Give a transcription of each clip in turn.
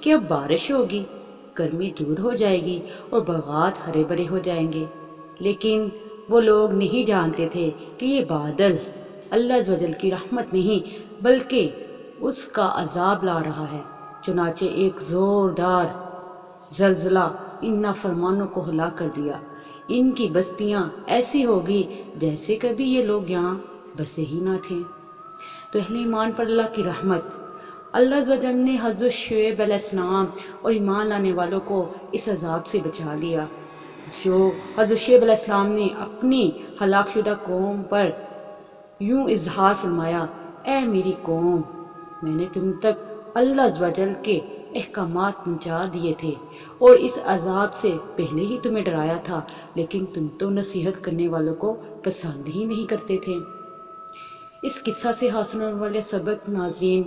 کہ اب بارش ہوگی، گرمی دور ہو جائے گی اور باغات ہرے بھرے ہو جائیں گے، لیکن وہ لوگ نہیں جانتے تھے کہ یہ بادل اللہ عز و جل کی رحمت نہیں بلکہ اس کا عذاب لا رہا ہے۔ چنانچہ ایک زوردار زلزلہ ان نافرمانوں کو ہلاک کر دیا۔ ان کی بستیاں ایسی ہوگی جیسے کبھی یہ لوگ یہاں بسے ہی نہ تھے۔ تو اہل ایمان پر اللہ کی رحمت، اللہ عز و جل نے حضرت شعیب علیہ السلام اور ایمان لانے والوں کو اس عذاب سے بچا لیا۔ جو حضرت شعیب علیہ السلام نے اپنی ہلاک شدہ قوم پر یوں اظہار فرمایا، اے میری قوم، میں نے تم تک اللہ عز و جل کے احکامات پہنچا دیے تھے اور اس عذاب سے پہلے ہی تمہیں ڈرایا تھا، لیکن تم تو نصیحت کرنے والوں کو پسند ہی نہیں کرتے تھے۔ اس قصہ سے حاصل ہونے والے سبق، ناظرین،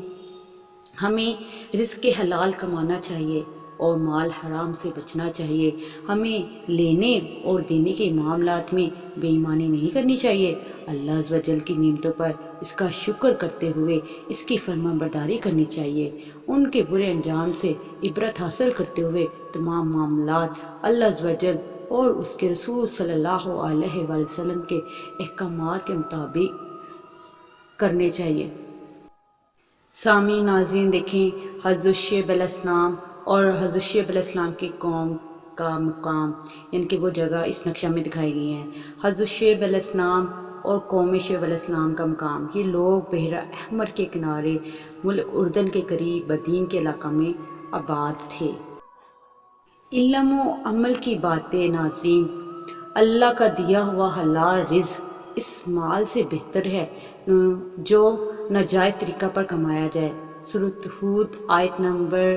ہمیں رزق حلال کمانا چاہیے اور مال حرام سے بچنا چاہیے۔ ہمیں لینے اور دینے کے معاملات میں بے ایمانی نہیں کرنی چاہیے۔ اللہ عز و جل کی نعمتوں پر اس کا شکر کرتے ہوئے اس کی فرمان برداری کرنی چاہیے۔ ان کے برے انجام سے عبرت حاصل کرتے ہوئے تمام معاملات اللہ عز و جل اور اس کے رسول صلی اللہ علیہ وآلہ وسلم کے احکامات کے مطابق کرنے چاہیے۔ سامعین، ناظرین، دیکھیں حضرت شعیب علیہ السلام اور حضرت شعیب علیہ السلام کی قوم کا مقام، یعنی کہ وہ جگہ اس نقشہ میں دکھائی گئی ہیں۔ حضرت شعیب علیہ السلام اور قوم شعیب علیہ السلام کا مقام، یہ لوگ بحیرہ احمر کے کنارے ملک اردن کے قریب بدین کے علاقہ میں آباد تھے۔ علم و عمل کی باتیں، ناظرین، اللہ کا دیا ہوا حلال رزق اس مال سے بہتر ہے جو ناجائز طریقہ پر کمایا جائے۔ سورۃ ہود آیت نمبر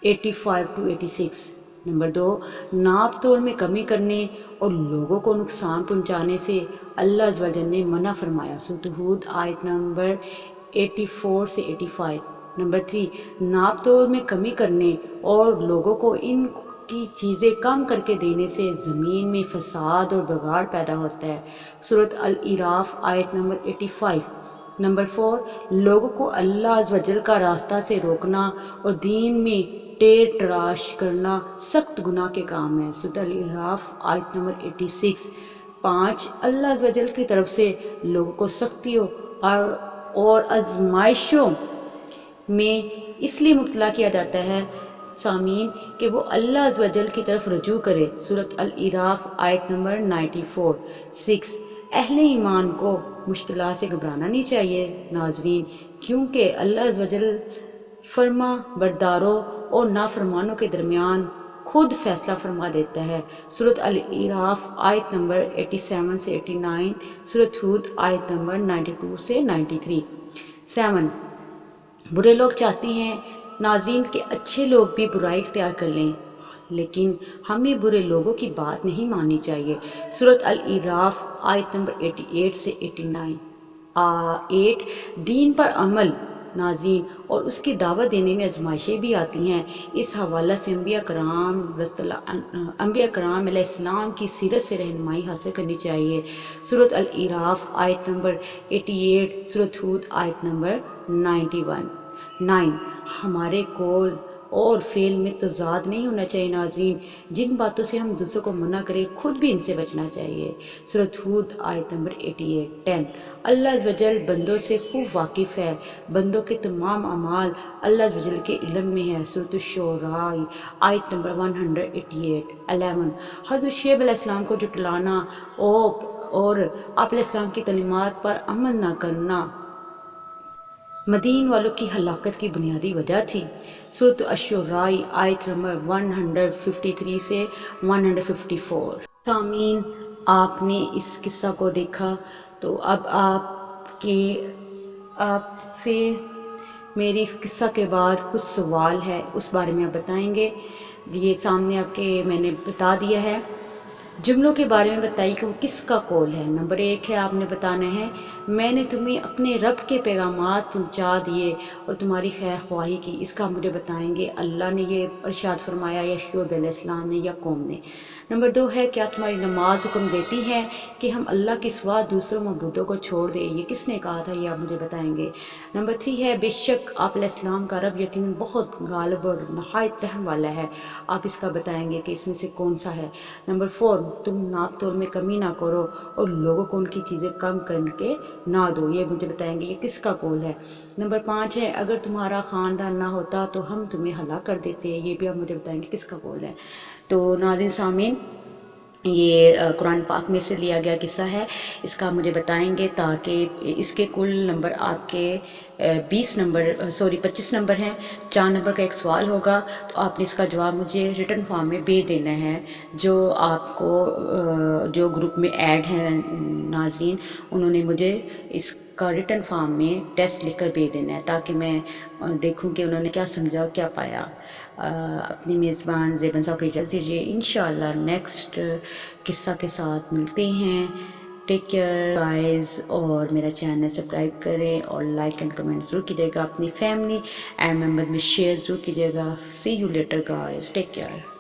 85-86۔ نمبر 2، ناپ تول میں کمی کرنے اور لوگوں کو نقصان پہنچانے سے اللہ عز و جل نے منع فرمایا۔ سورۃ ہود آیت نمبر 84-85۔ نمبر 3، ناپ تول میں کمی کرنے اور لوگوں کو ان کی چیزیں کم کر کے دینے سے زمین میں فساد اور بگاڑ پیدا ہوتا ہے۔ سورۃ الاعراف آیت نمبر 85۔ نمبر 4، لوگوں کو اللہ عز و جل کا راستہ سے روکنا اور دین میں ٹیڑھ تراش کرنا سخت گناہ کے کام ہے۔ سورۃ الاعراف آیت نمبر 86۔ 5، اللہ عز و جل کی طرف سے لوگوں کو سختیوں اور آزمائشوں میں اس لیے مبتلا کیا جاتا ہے، سامعین، کہ وہ اللہ عز و جل کی طرف رجوع کرے۔ سورۃ الاعراف آیت نمبر 94۔ 6، اہل ایمان کو مشکلات سے گھبرانا نہیں چاہیے، ناظرین، کیونکہ اللہ عز و جل فرما برداروں اور نافرمانوں کے درمیان خود فیصلہ فرما دیتا ہے۔ سورۃ الاعراف آیت نمبر 87-89۔ سورۃ ہود آیت نمبر 92-93۔ 7، برے لوگ چاہتے ہیں، ناظرین، کہ اچھے لوگ بھی برائی اختیار کر لیں، لیکن ہمیں برے لوگوں کی بات نہیں ماننی چاہیے۔ سورۃ الاعراف آیت نمبر 88-89۔ 8، دین پر عمل، ناظرین، اور اس کی دعوت دینے میں آزمائشیں بھی آتی ہیں۔ اس حوالہ سے انبیاء کرام علیہ السلام کی سیرت سے رہنمائی حاصل کرنی چاہیے۔ سورۃ الاعراف آیت نمبر 88۔ سورۃ ہود آیت نمبر 91۔ 9، ہمارے قول اور فعل میں تضاد نہیں ہونا چاہیے، ناظرین، جن باتوں سے ہم دوسروں کو منع کریں خود بھی ان سے بچنا چاہیے۔ سورۃ ہود آیت نمبر 88۔ 10، اللہ عز و جل بندوں سے خوب واقف ہے، بندوں کے تمام اعمال اللہ عز و جل کے علم میں ہے۔ سورۃ الشعراء آیت نمبر 188۔ 11، حضرت شعیب علیہ السلام کو جھٹلانا اور آپ علیہ السلام کی تعلیمات پر عمل نہ کرنا مدین والوں کی ہلاکت کی بنیادی وجہ تھی۔ سورۃ الشعراء آیت نمبر 153 سے 154۔ سامعین، آپ نے اس قصہ کو دیکھا، تو اب آپ سے میری اس قصہ کے بعد کچھ سوال ہے، اس بارے میں آپ بتائیں گے۔ یہ سامنے آپ کے میں نے بتا دیا ہے۔ جملوں کے بارے میں بتائیے کہ وہ کس کا قول ہے۔ نمبر 1 ہے، آپ نے بتانا ہے میں نے تمہیں اپنے رب کے پیغامات پہنچا دیے اور تمہاری خیر خواہی کی، اس کا مجھے بتائیں گے اللہ نے یہ ارشاد فرمایا یا شعیب علیہ السلام نے یا قوم نے۔ نمبر 2 ہے کیا تمہاری نماز حکم دیتی ہے کہ ہم اللہ کے سوا دوسروں معبودوں کو چھوڑ دیں؟ یہ کس نے کہا تھا، یہ آپ مجھے بتائیں گے۔ نمبر 3 ہے بے شک آپ علیہ السلام کا رب یقیناً بہت غالب اور نہایت رحم والا ہے، آپ اس کا بتائیں گے کہ اس میں سے کون سا ہے۔ نمبر 4 تم ناپ تول میں کمی نہ کرو اور لوگوں کو ان کی چیزیں کم کر کے نہ دو، یہ مجھے بتائیں گے یہ کس کا قول ہے۔ نمبر 5 ہے اگر تمہارا خاندان نہ ہوتا تو ہم تمہیں ہلاک کر دیتے، یہ بھی آپ مجھے بتائیں گے کس کا قول ہے۔ تو ناظرین سامعین، یہ قرآن پاک میں سے لیا گیا قصہ ہے، اس کا مجھے بتائیں گے تاکہ اس کے کل نمبر آپ کے 25 نمبر ہیں، 4 نمبر کا ایک سوال ہوگا، تو آپ نے اس کا جواب مجھے ریٹن فارم میں بھیج دینا ہے، جو آپ کو جو گروپ میں ایڈ ہیں ناظرین، انہوں نے مجھے اس کا ریٹن فارم میں ٹیسٹ لکھ کر بھیج دینا ہے تاکہ میں دیکھوں کہ انہوں نے کیا سمجھا اور کیا پایا۔ اپنی میزبان زیبا صاحب کو اجازت دیجیے، انشاءاللہ نیکسٹ قصہ کے ساتھ ملتے ہیں۔ ٹیک کیئر گائز، اور میرا چینل سبسکرائب کریں اور لائک اینڈ کمنٹ ضرور کیجیے گا، اپنی فیملی اینڈ ممبرز میں شیئر ضرور کیجیے گا۔ See you later guys, take care.